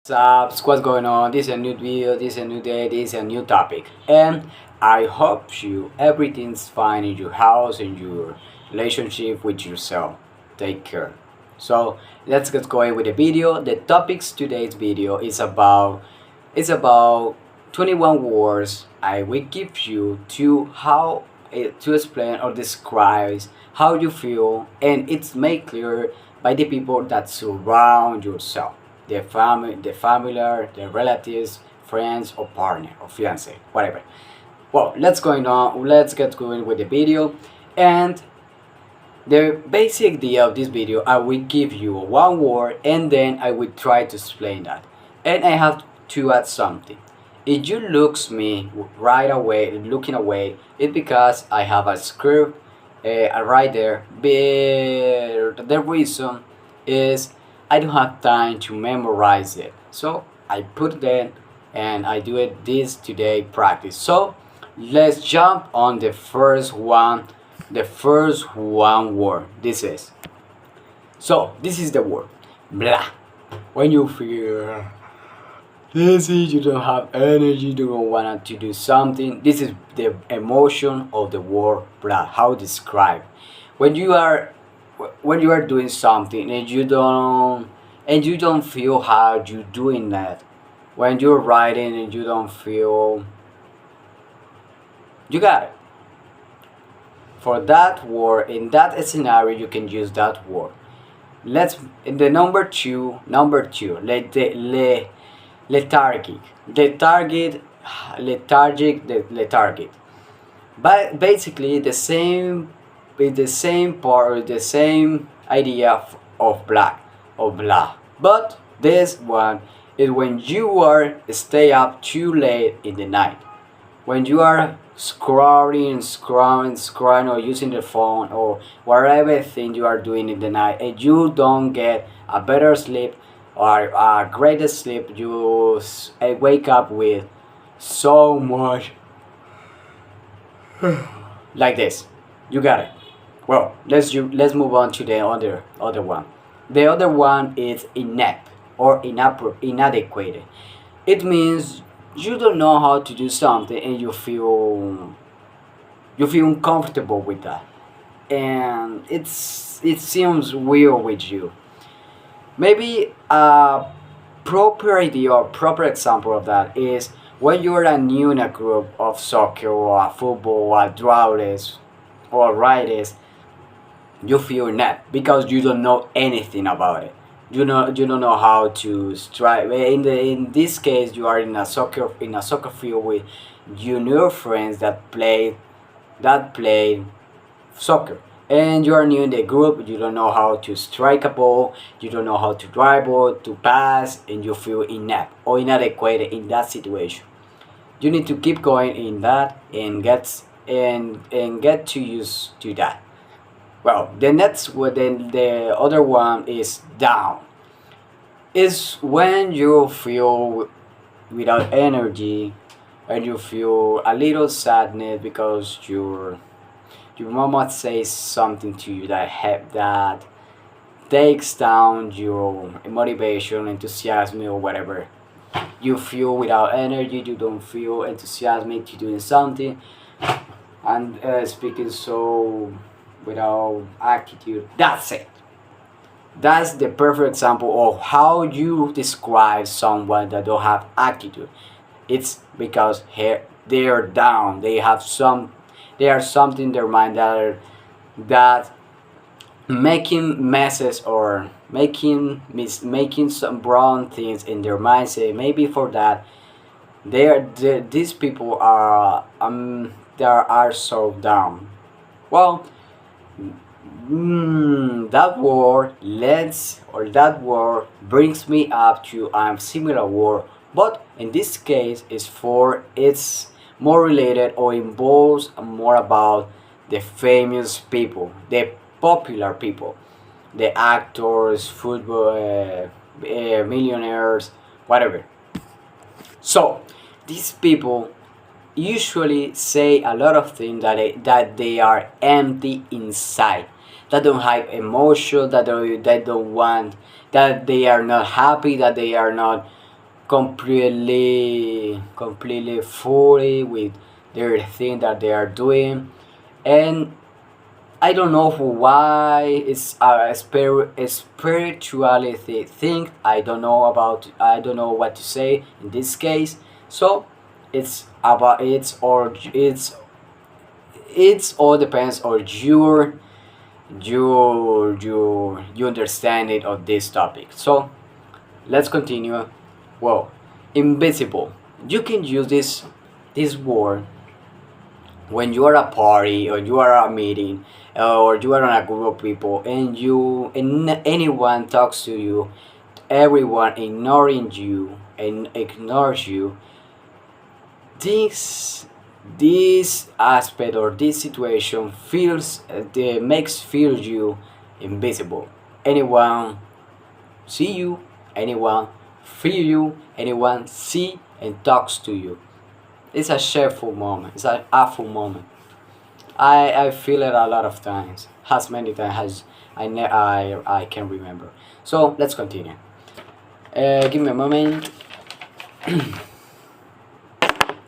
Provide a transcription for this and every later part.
What's going on? This is a new video, this is a new day, this is a new topic. And I hope everything's fine in your house, in your relationship with yourself. Take care. So let's get going with the video. The topics today's video is about 21 words I will give you to explain or describe how you feel, and it's made clear by the people that surround yourself, the familiar, the relatives, friends, or partner, or fiance, whatever. Well, let's get going with the video. And the basic idea of this video, I will give you one word and then I will try to explain that. And I have to add something. If you looks me right away, looking away, it's because I have a script right there. But the reason is I don't have time to memorize it. So I put that and I do it this today practice. So let's jump on the first one. The first one word. This is the word blah. When you feel lazy, you don't have energy, you don't want to do something, this is the emotion of the word blah. How to describe when you are doing something and you don't feel how you doing that. When you're writing and you don't feel, you got it. For that word, in that scenario, you can use that word. Let's in the number two, lethargic, lethargic. But basically the same part, or the same idea of black, of blah. But this one is when you are stay up too late in the night, when you are scrolling or using the phone or whatever thing you are doing in the night, and you don't get a better sleep or a greater sleep, wake up with so much like this. You got it. Well, let's move on to the other one. The other one is inept or inadequate. It means you don't know how to do something and you feel uncomfortable with that, and it seems weird with you. Maybe a proper idea or proper example of that is when you are new in a group of soccer or a football or drawers or writers, you feel inept because you don't know anything about it. You don't know how to strike. In this case, you are in a soccer field with junior friends that play soccer, and you are new in the group. You don't know how to strike a ball, you don't know how to dribble, to pass, and you feel inept or inadequate in that situation. You need to keep going in that and get to use to that. Well, the other one is down. Is when you feel without energy, and you feel a little sadness because your mama says something to you that takes down your motivation, enthusiasm, or whatever. You feel without energy, you don't feel enthusiastic to doing something, and speaking so without attitude. That's it. That's the perfect example of how you describe someone that don't have attitude. It's because here they are down. They are something in their mind that making messes or making some wrong things in their mindset. Maybe for that these people are so down. Well, that word brings me up to a similar word, but in this case it's more related or involves more about the famous people, the popular people, the actors, football, millionaires, whatever. So these people usually say a lot of things that they are empty inside, that don't have emotion, that they don't want, that they are not happy, that they are not completely fully with their thing that they are doing. And I don't know why it's a spirituality thing. I don't know what to say in this case. So it's about it's all depends on your understanding of this topic. So let's continue. Well, invisible. You can use this word when you are a party or you are a meeting or you are on a group of people and anyone talks to you, everyone ignoring you and ignores you. This this aspect or this situation feels makes feel you invisible. Anyone see you, anyone feel you, anyone see and talks to you. It's a shameful moment, it's an awful moment. I feel it a lot of times, as many times as I can remember. So let's continue. Give me a moment.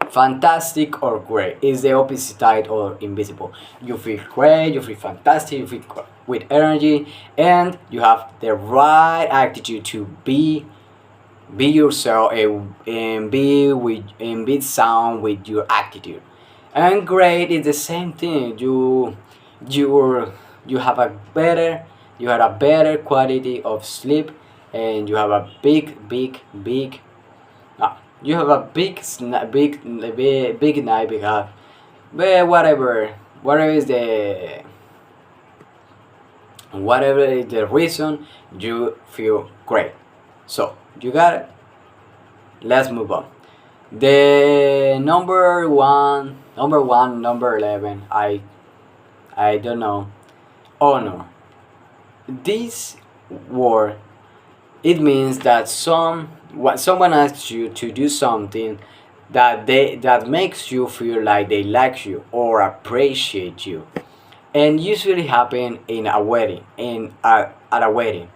Fantastic or great is the opposite side or invisible. You feel great, you feel fantastic, you feel with energy, and you have the right attitude to be yourself and be sound with your attitude. And great is the same thing. You you have a better you have a better quality of sleep, and you have a big you have a big night because but whatever is the whatever is the reason you feel great. So you got it. Let's move on. The number 11. I don't know. Honor. This word, it means that someone asks you to do something that makes you feel like they like you or appreciate you, and usually happen in a wedding at a wedding.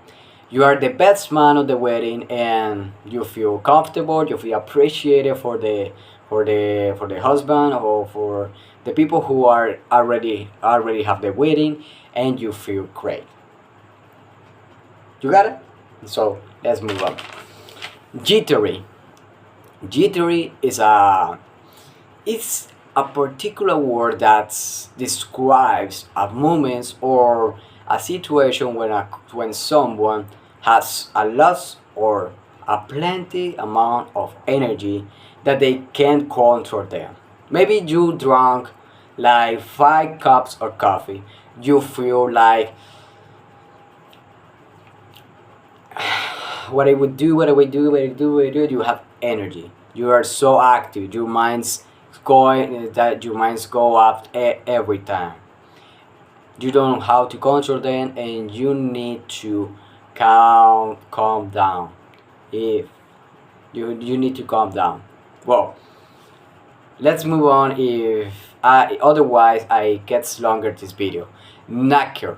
You are the best man of the wedding and you feel comfortable, you feel appreciated for the husband or for the people who are already have the wedding, and you feel great. You got it. So let's move on. Jittery. Jittery is a particular word that describes a moment or a situation when someone has a lot or a plenty amount of energy that they can't control them. Maybe you drank like 5 cups of coffee. You feel like what I would do, what I do. You have energy. You are so active. Your minds go up every time. You don't know how to control them, and you need to calm down. If you need to calm down. Well, let's move on. If otherwise I gets longer this video. Knacker.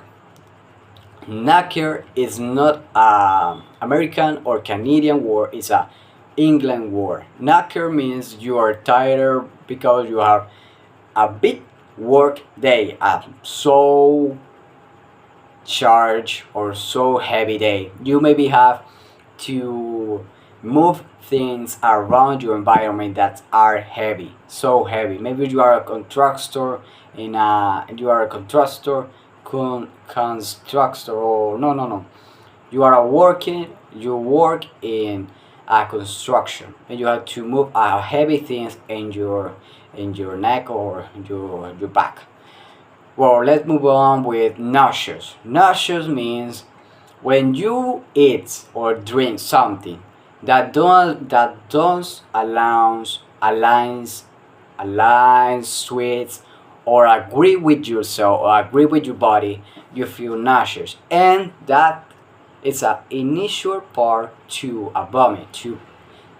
Knacker is not a American or Canadian word, it's a England word. Knacker means you are tired because you have a big work day, a so charged or so heavy day. You maybe have to move things around your environment that are heavy, so heavy. Maybe you are a contractor you are a contractor, constructor, or no. You are you work in a construction, and you have to move heavy things in your neck or your back. Well, let's move on with nauseous. Nauseous means when you eat or drink something that don't aligns sweets or agree with yourself or agree with your body, you feel nauseous, and that is a initial part to a vomit to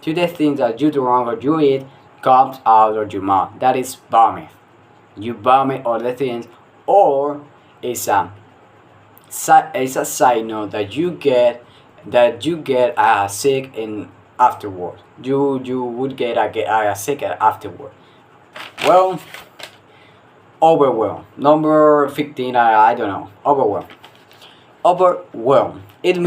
the things that you do wrong or you eat comes out of your mouth. That is vomit. You vomit all the things, or it's a side note that you get sick afterward. You would get a sick afterward. Well, overwhelm. Number 15, I don't know. Overwhelm. Overwhelm. It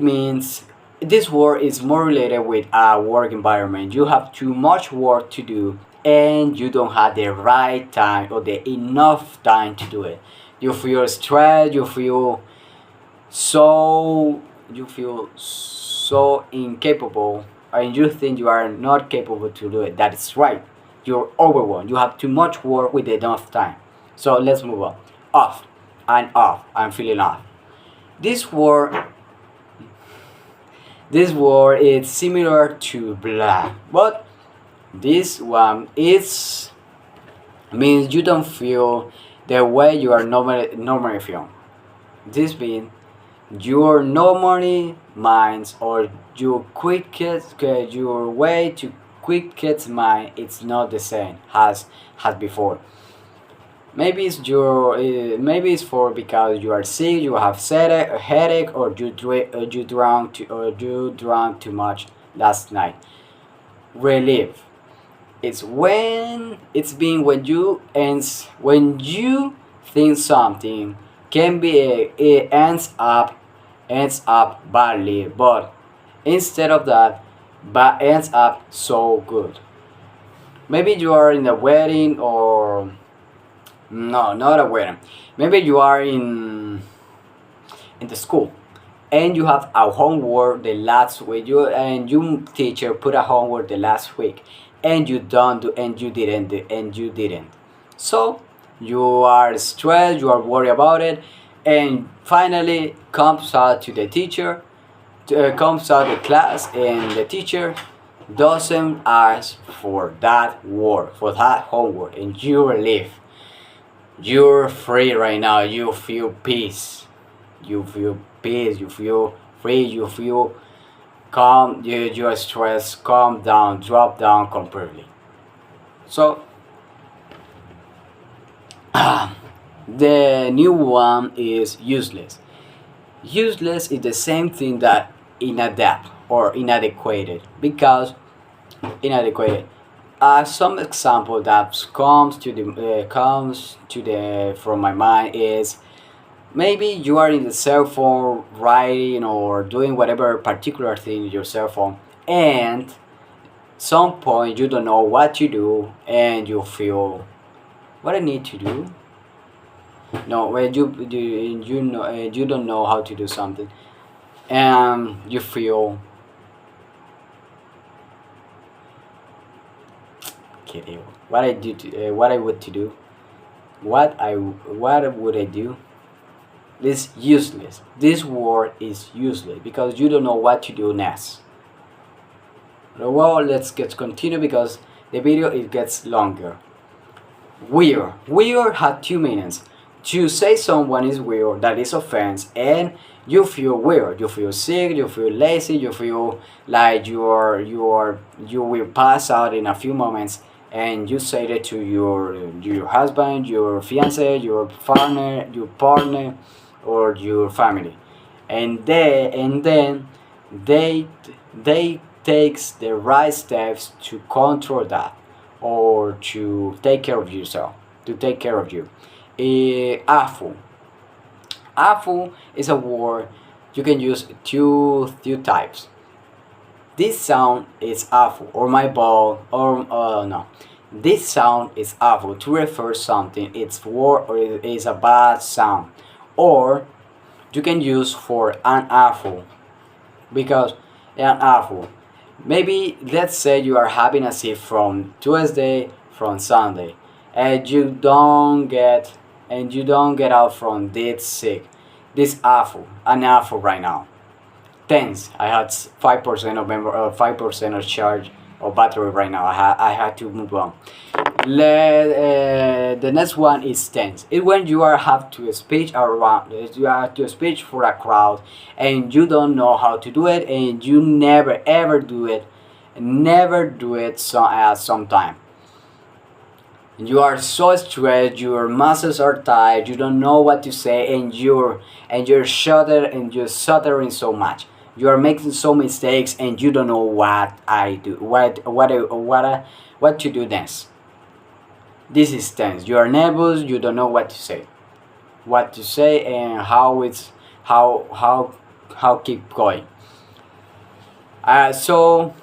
means this word is more related with a work environment. You have too much work to do and you don't have the right time or the enough time to do it. You feel stressed, so you feel so incapable and you think you are not capable to do it. That is right. You're overwhelmed. You have too much work with enough time. So let's move on. Off. I'm off. I'm feeling off. This word this word is similar to blah, but this one is means you don't feel the way you are normally feel. This means your normally minds or your way to quickest mind it's not the same as before. Maybe it's for because you are sick, you have a headache, or you drank too much last night. Relief. It's when it's been when you think something can be it ends up badly, but instead of that, but ends up so good. Maybe you are in a wedding or no, not a wedding. Maybe you are in the school and you have a homework the last week. You teacher put a homework the last week and you don't do and you didn't. So you are stressed, you are worried about it, and finally comes out to the teacher, comes out the class, and the teacher doesn't ask for that work, for that homework, and you relieve. You're free right now. You feel peace. You feel peace. You feel free. You feel calm. Your stress calm down, drop down completely. So the new one is useless. Useless is the same thing that inadept or inadequate because inadequate. Some example that comes to the from my mind is maybe you are in the cell phone writing or doing whatever particular thing in your cell phone, and some point you don't know what to do and you feel what I need to do. No, when you know you don't know how to do something, and you feel kidding. What I would to do, what would I do? This useless. This word is useless because you don't know what to do next. Well, let's get continue because the video it gets longer. Weird. Weird had 2 meanings. To say someone is weird, that is offense, and you feel weird. You feel sick. You feel lazy. You feel like you will pass out in a few moments, and you say that to your husband, your fiance, your partner, or your family, and then they they takes the right steps to control that or to take care of yourself, to take care of you. Awful. Awful is a word you can use two types. This sound is awful, or my ball, or no. This sound is awful to refer something it's word or it is a bad sound, or you can use for an awful because an awful. Maybe let's say you are having a shift from Tuesday from Sunday, and you don't get out from this sick. This awful, an awful right now. Tense. I had 5% of 5% of charge of battery right now. I had to move on. The next one is tense. It when you are have to speech around, you have to speech for a crowd, and you don't know how to do it, and you never ever do it, never do it sometime. You are so stressed, your muscles are tight, you don't know what to say, and you're shudder and you're stuttering so much. you are making some mistakes and you don't know what I do, what to do next. This is tense. You are nervous. You don't know what to say, and how keep going. So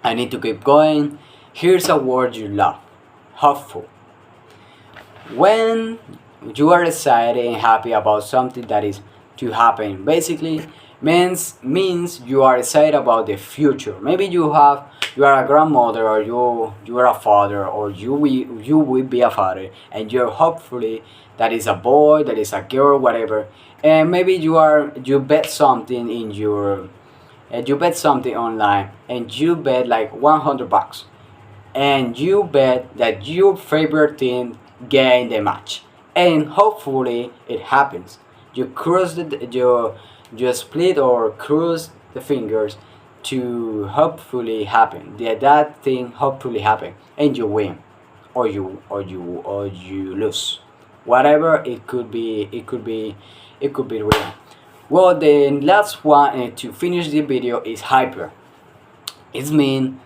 I need to keep going. Here's a word you love: hopeful. When you are excited and happy about something that is to happen, basically means you are excited about the future. Maybe you are a grandmother, or you are a father, or you will be a father, and you're hopefully that is a boy, that is a girl, whatever. And maybe you bet something in your you bet something online, and you bet like $100, and you bet that your favorite team gain the match, and hopefully it happens. You cross you split or cross the fingers to hopefully happen, that thing hopefully happen, and you win, or you lose, whatever it could be. It could be real. Well, the last one to finish the video is hyper. It means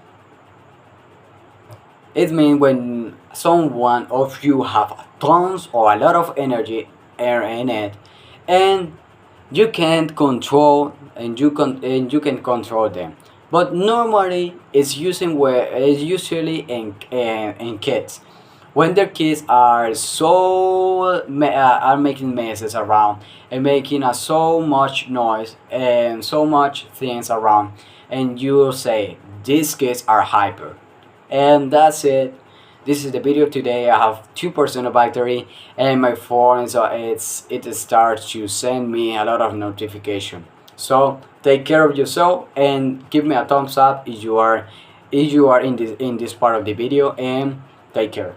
when someone of you have tons or a lot of energy in it, and you can't control, and you can control them. But normally it's usually in kids, when their kids are are making messes around, and making so much noise and so much things around, and you say these kids are hyper. And that's it. This is the video today. I have 2% of battery, and my phone it starts to send me a lot of notification. So take care of yourself, and give me a thumbs up if you are in this part of the video, and take care.